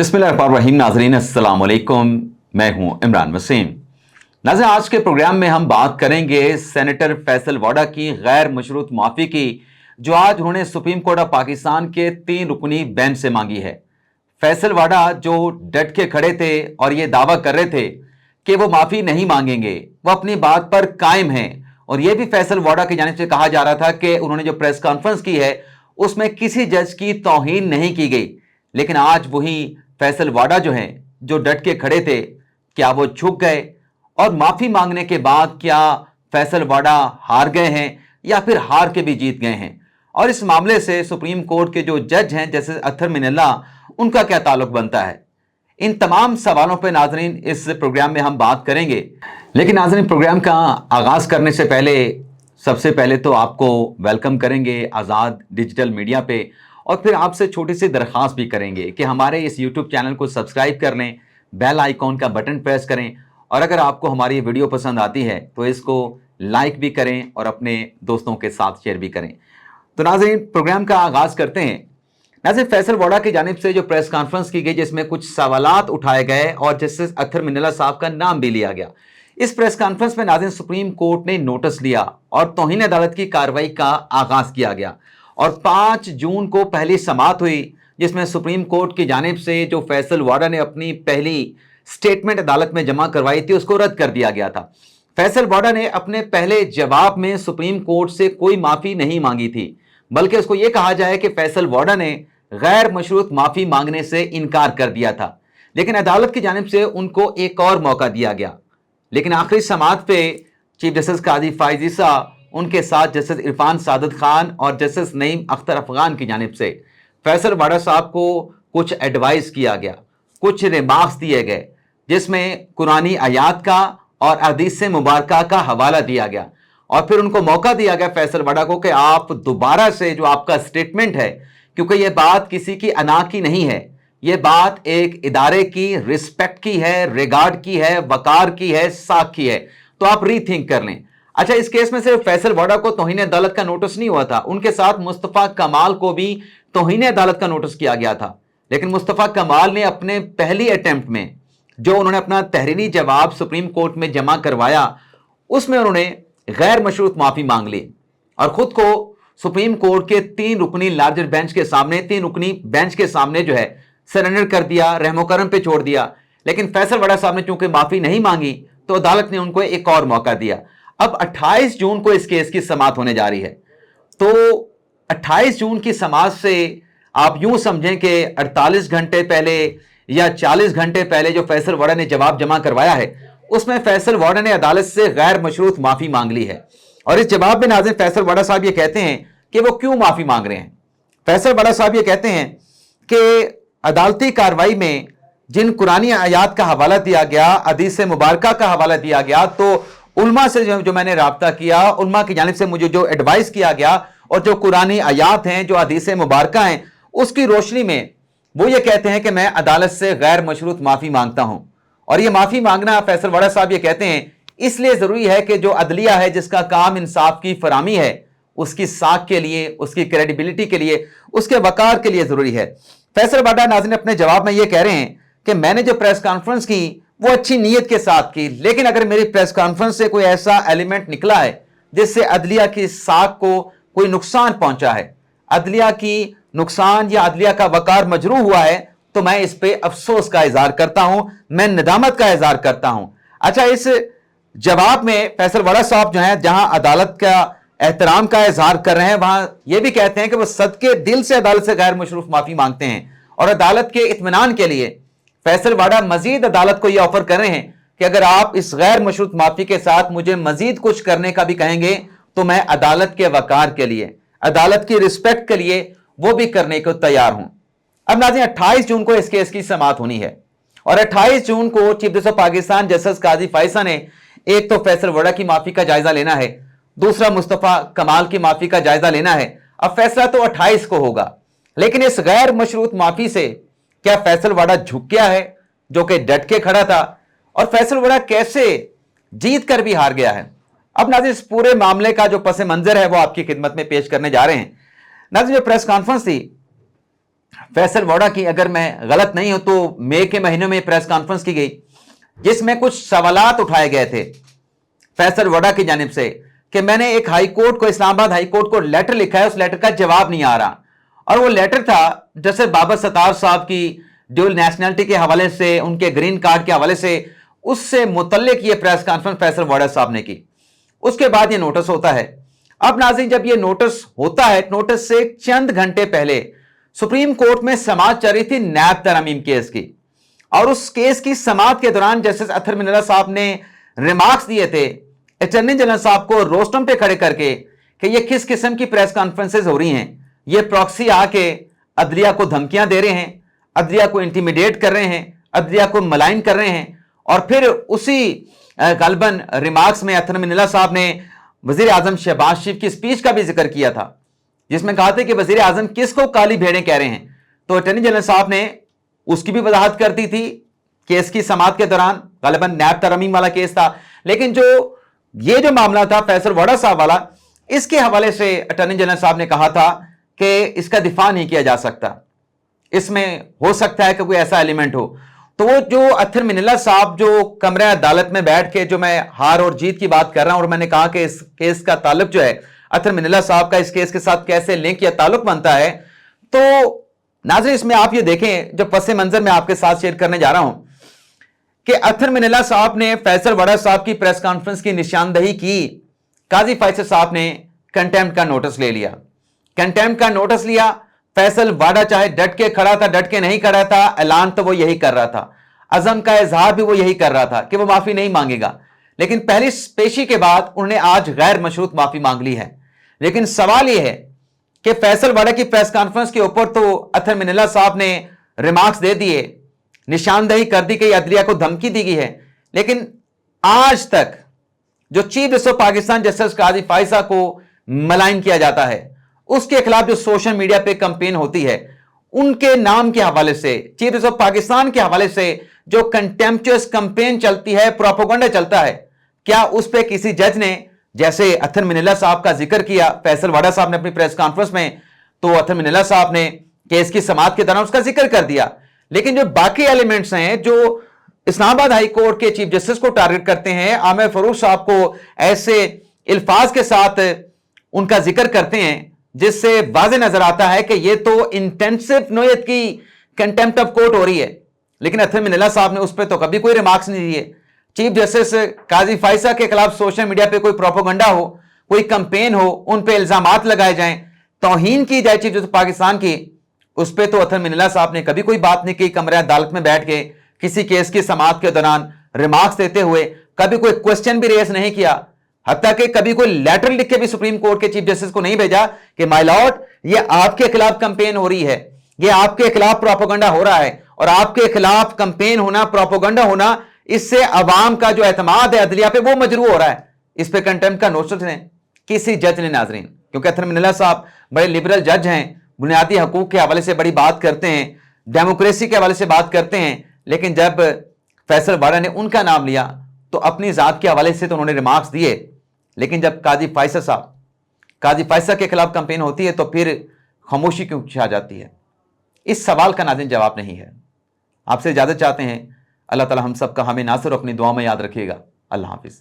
बिस्मिल्लाहिर्रहमानिर्रहीम। नाज़रीन अस्सलाम वालेकुम, मैं हूं इमरान वसीम। नाज़रीन, आज के प्रोग्राम में हम बात करेंगे सेनेटर फैसल वाडा की गैर मशरूत माफ़ी की, जो आज उन्होंने सुप्रीम कोर्ट ऑफ पाकिस्तान के 3 रुकनी बेंच से मांगी है। फैसल वाडा जो डट के खड़े थे और ये दावा कर रहे थे कि वो माफ़ी नहीं मांगेंगे, वो अपनी बात पर कायम हैं। और ये भी फैसल वाडा की जानिब से कहा जा रहा था कि उन्होंने जो प्रेस कॉन्फ्रेंस की है उसमें किसी जज की तौहीन नहीं की गई। लेकिन आज वही फैसल वाडा जो हैं, जो डट के खड़े थे, क्या वो झुक गए? और माफी मांगने के बाद क्या फैसल वाडा हार गए हैं या फिर हार के भी जीत गए हैं? और इस मामले से सुप्रीम कोर्ट के जो जज हैं जैसे अत्तर मिनल्ला, उनका क्या ताल्लुक बनता है? इन तमाम सवालों पर नाजरीन इस प्रोग्राम में हम बात करेंगे। लेकिन नाजरीन, प्रोग्राम का आगाज करने से पहले सबसे पहले तो आपको वेलकम करेंगे आज़ाद डिजिटल मीडिया पे, और फिर आपसे छोटी सी दरख्वास्त भी करेंगे कि हमारे इस यूट्यूब चैनल को सब्सक्राइब कर लें, बेल आइकॉन का बटन प्रेस करें, और अगर आपको हमारी वीडियो पसंद आती है तो इसको लाइक भी करें और अपने दोस्तों के साथ शेयर भी करें। तो नाज़रीन, प्रोग्राम का आगाज़ करते हैं। नाज़रीन, फैसल वाडा की जानिब से जो प्रेस कॉन्फ्रेंस की गई जिसमें कुछ सवालात उठाए गए और जस्टिस अत्तर मिनल्ला साहब का नाम भी लिया गया। इस प्रेस कॉन्फ्रेंस में नाज़रीन सुप्रीम कोर्ट ने नोटिस लिया और तौहीन अदालत की कार्रवाई का आगाज़ किया गया। और 5 जून को पहली समाअत हुई जिसमें सुप्रीम कोर्ट की जानिब से जो फैसल वाडा ने अपनी पहली स्टेटमेंट अदालत में जमा करवाई थी उसको रद्द कर दिया गया था। फैसल वाडा ने अपने पहले जवाब में सुप्रीम कोर्ट से कोई माफ़ी नहीं मांगी थी, बल्कि उसको यह कहा जाए कि फैसल वाडा ने गैर मशरूत माफ़ी मांगने से इनकार कर दिया था। लेकिन अदालत की जानिब से उनको एक और मौका दिया गया। लेकिन आखिरी समाअत पे चीफ जस्टिस काजी फाइज ईसा, उनके साथ जस्टिस इरफान सादत खान और जस्टिस नईम अख्तर अफगान की जानिब से फैसल वाडा साहब को कुछ एडवाइस किया गया, कुछ रिमार्क्स दिए गए, जिसमें कुरानी आयात का और हदीस मुबारका का हवाला दिया गया। और फिर उनको मौका दिया गया फैसल वाडा को कि आप दोबारा से जो आपका स्टेटमेंट है, क्योंकि यह बात किसी की अना की नहीं है, यह बात एक इदारे की रिस्पेक्ट की है, रिगार्ड की है, वकार की है, साख की है, तो आप रीथिंक कर लें। अच्छा, इस केस में सिर्फ फैसल वाडा को तौहीन अदालत का नोटिस नहीं हुआ था, उनके साथ मुस्तफा कमाल को भी तौहीन अदालत का नोटिस किया गया था। लेकिन मुस्तफा कमाल ने अपने पहली अटेम्प्ट में जो उन्होंने अपना तहरीरी जवाब सुप्रीम कोर्ट में जमा करवाया, उसमें उन्होंने गैर मशरूत माफी मांग ली और खुद को सुप्रीम कोर्ट के 3 रुकनी लार्जर बेंच के सामने, 3 रुकनी बेंच के सामने जो है सरेंडर कर दिया, रहमो करम पे छोड़ दिया। लेकिन फैसल वाडा साहब ने चूंकि माफी नहीं मांगी तो अदालत ने उनको एक और मौका दिया। अब 28 जून को इस केस की समाअत होने जा रही है। तो 28 जून की समाअत से आप यूं समझें कि 48 घंटे पहले या 40 घंटे पहले जो फैसल वाडा ने जवाब जमा करवाया है, उसमें फैसल वाडा ने अदालत से गैर मशरूत माफी मांग ली है। और इस जवाब में नाज़रीन फैसल वाडा साहब ये कहते हैं कि वो क्यों माफी मांग रहे हैं। फैसल वाडा साहब ये कहते हैं कि अदालती कार्रवाई में जिन कुरानी आयात का हवाला दिया गया, हदीस मुबारका का हवाला दिया गया, तो उल्मा से जो मैंने राब्ता किया, उल्मा की जानिब से मुझे जो एडवाइस किया गया और जो कुरानी आयात हैं, जो हदीस मुबारका हैं, उसकी रोशनी में वो ये कहते हैं कि मैं अदालत से गैर मशरूत माफी मांगता हूं। और ये माफी मांगना फैसल वाडा साहब ये कहते हैं इसलिए जरूरी है कि जो अदलिया है, जिसका काम इंसाफ की फरामी है, उसकी साख के लिए, उसकी क्रेडिबिलिटी के लिए, उसके वकार के लिए जरूरी है। फैसल वाडा नाज़रीन अपने जवाब में ये कह रहे हैं कि मैंने जो प्रेस कॉन्फ्रेंस की वो अच्छी नीयत के साथ की, लेकिन अगर मेरी प्रेस कॉन्फ्रेंस से कोई ऐसा एलिमेंट निकला है जिससे अदलिया की साख को कोई नुकसान पहुंचा है, अदलिया की नुकसान या अदलिया का वकार मजरूह हुआ है, तो मैं इस पे अफसोस का इजहार करता हूं, मैं नदामत का इजहार करता हूं। अच्छा, इस जवाब में फैसल वाडा साहब जो है, जहां अदालत का एहतराम का इजहार कर रहे हैं, वहां यह भी कहते हैं कि वो सदके दिल से अदालत से गैर मशरूफ माफी मांगते हैं। और अदालत के इत्मीनान के लिए फैसल वाडा मजीद अदालत को यह ऑफर कर रहे हैं कि अगर आप इस गैर मशरूत माफी के साथ मुझे मजीद कुछ करने का भी कहेंगे तो मैं अदालत के वकार के लिए, अदालत की रिस्पेक्ट के लिए वो भी करने को तैयार हूं। अब नाज़रीन 28 जून को इस केस की समाअत होनी है और 28 जून को chief justice of Pakistan justice Qazi Faez Isa ने एक तो फैसल वाडा की माफी का जायजा लेना है, दूसरा मुस्तफा कमाल की माफी का जायजा लेना है। अब फैसला तो 28 को होगा, लेकिन इस गैर मशरूत माफी से क्या फैसल वाडा झुक गया है, जो कि डट के खड़ा था, और फैसल वाडा कैसे जीत कर भी हार गया है? अब नाज़रीन इस पूरे मामले का जो पस मंजर है वो आपकी खिदमत में पेश करने जा रहे हैं। नाज़रीन जो प्रेस कॉन्फ्रेंस थी फैसल वोडा की, अगर मैं गलत नहीं हूं तो मई के महीने में प्रेस कॉन्फ्रेंस की गई, जिसमें कुछ सवालात उठाए गए थे फैसल वोडा की जानिब से कि मैंने एक हाई कोर्ट को, इस्लामाबाद हाई कोर्ट को लेटर लिखा है, उस लेटर का जवाब नहीं आ रहा। और वो लेटर था जैसे बाबर सत्तार साहब की ड्यूल नेशनलिटी के हवाले से, उनके ग्रीन कार्ड के हवाले से, उससे मुतल्लिक ये प्रेस कॉन्फ्रेंस फैसल वोडा साहब ने की। उसके बाद ये नोटिस होता है। अब नाज़रीन, जब ये नोटिस होता है, नोटिस से चंद घंटे पहले सुप्रीम कोर्ट में समाअत चल रही थी नैब तरमीम केस की, और उस केस की समाअत के दौरान जस्टिस अतहर मिनल्ला साहब ने रिमार्क्स दिए थे अटॉर्नी जनरल साहब को रोस्टम पे खड़े करके कि ये किस किस्म की प्रेस कॉन्फ्रेंसेज हो रही हैं, ये प्रॉक्सी आके अदलिया को धमकियां दे रहे हैं, अदलिया को इंटीमिडेट कर रहे हैं, अदलिया को मलाइन कर रहे हैं। और फिर उसी गलबन रिमार्क्स में अतहर मिनल्ला साहब ने वजीर आजम शहबाज शरीफ की स्पीच का भी जिक्र किया था, जिसमें कहा था कि वजीर आजम किसको काली भेड़ें कह रहे हैं। तो अटॉर्नी जनरल साहब ने उसकी भी वजाहत कर दी थी केस की समाअत के दौरान, गलबन नैब तरमीम वाला केस था। लेकिन ये जो मामला था फैसल वोडा साहब वाला, इसके हवाले से अटॉर्नी जनरल साहब ने कहा था कि इसका दिफा नहीं किया जा सकता, इसमें हो सकता है कि कोई ऐसा एलिमेंट हो। तो वो जो अतहर मिनल्ला साहब जो कमरे अदालत में बैठ के, जो मैं हार और जीत की बात कर रहा हूं, और मैंने कहा कि इस केस का ताल्लुक जो है अतहर मिनल्ला साहब का इस केस के साथ कैसे लिंक या ताल्लुक बनता है, तो नाज़रीन इसमें आप ये देखें, जो पस मंजर में आपके साथ शेयर करने जा रहा हूं कि अतहर मिनल्ला साहब ने फैसल वोडा साहब की प्रेस कॉन्फ्रेंस की निशानदही की। काजी फैसल साहब ने कंटेम्प्ट का नोटिस ले लिया, कंटेम्प्ट का नोटिस लिया। फैसल वोडा चाहे डट के खड़ा था, डट के नहीं खड़ा था, ऐलान तो वो यही कर रहा था, अज़म का इजहार भी वो यही कर रहा था कि वो माफी नहीं मांगेगा। लेकिन पहली पेशी के बाद उन्होंने आज गैर मशरूत माफी मांग ली है। लेकिन सवाल यह है कि फैसल वोडा की प्रेस कॉन्फ्रेंस के ऊपर तो अतहर मिनल्ला साहब ने रिमार्क्स दे दिए, निशानदही कर दी गई, अदलिया को धमकी दी गई है, लेकिन आज तक जो chief justice of Pakistan justice Qazi Faez Isa को मलाइन किया जाता है, उसके खिलाफ जो सोशल मीडिया पे कंपेन होती है, उनके नाम के हवाले से, चीफ जस्टिस ऑफ पाकिस्तान के हवाले से जो कंटेम्पचुअस कंपेन चलती है, प्रोपेगेंडा चलता है, क्या उस पर किसी जज ने, जैसे अतहर मिनल्ला साहब का जिक्र किया फैसल वोडा साहब ने अपनी प्रेस कॉन्फ्रेंस में, तो अतहर मिनल्ला साहब ने केस की समाअत के दौरान उसका जिक्र कर दिया। लेकिन जो बाकी एलिमेंट्स हैं जो इस्लामाबाद हाई कोर्ट के चीफ जस्टिस को टारगेट करते हैं, आमिर फरूख साहब को ऐसे अल्फाज के साथ उनका जिक्र करते हैं जिससे वाज़ेह नजर आता है कि ये तो इंटेंसिव नोयत की कंटेम्प्ट ऑफ कोर्ट हो रही है। लेकिन अतहर मिनल्ला साहब ने उस पर तो कभी कोई रिमार्क्स नहीं दिए। चीफ जस्टिस काजी फाइसा के खिलाफ सोशल मीडिया पे कोई प्रोपेगेंडा हो, कोई कंपेन हो, उन पे इल्जामात लगाए जाएं, तौहीन की जाए चीफ जस्टिस पाकिस्तान की, उस पर तो अतहर मिनल्ला साहब ने कभी कोई बात नहीं की। कमरे अदालत में बैठ के किसी केस की समाअत के दौरान रिमार्क्स देते हुए कभी कोई क्वेश्चन भी रेस नहीं किया, हत्ता कि कभी कोई लेटर लिख के भी सुप्रीम कोर्ट के चीफ जस्टिस को नहीं भेजा कि माय लॉर्ड, ये आपके खिलाफ कंपेन हो रही है, ये आपके खिलाफ प्रोपेगेंडा हो रहा है, और आपके खिलाफ कंपेन होना, प्रोपेगेंडा होना, इससे अवाम का जो एतमाद है अदलिया पे वो मजरू हो रहा है। इस पे कंटेम्प्ट का नोटिस ने किसी जज ने, नाजरीन, क्योंकि अतहर मिनल्ला साहब बड़े लिबरल जज हैं, बुनियादी हकूक के हवाले से बड़ी बात करते हैं, डेमोक्रेसी के हवाले से बात करते हैं, लेकिन जब फैसल वोडा ने उनका नाम लिया तो अपनी जात के हवाले से तो उन्होंने रिमार्क्स दिए। लेकिन जब काजी फाइसा के खिलाफ कंपेन होती है तो फिर खामोशी क्यों छा जाती है? इस सवाल का नाज़रीन जवाब नहीं है। आपसे इजाज़त चाहते हैं। अल्लाह ताला हम सब का हमें नासिर अपनी दुआ में याद रखिएगा। अल्लाह हाफिज़।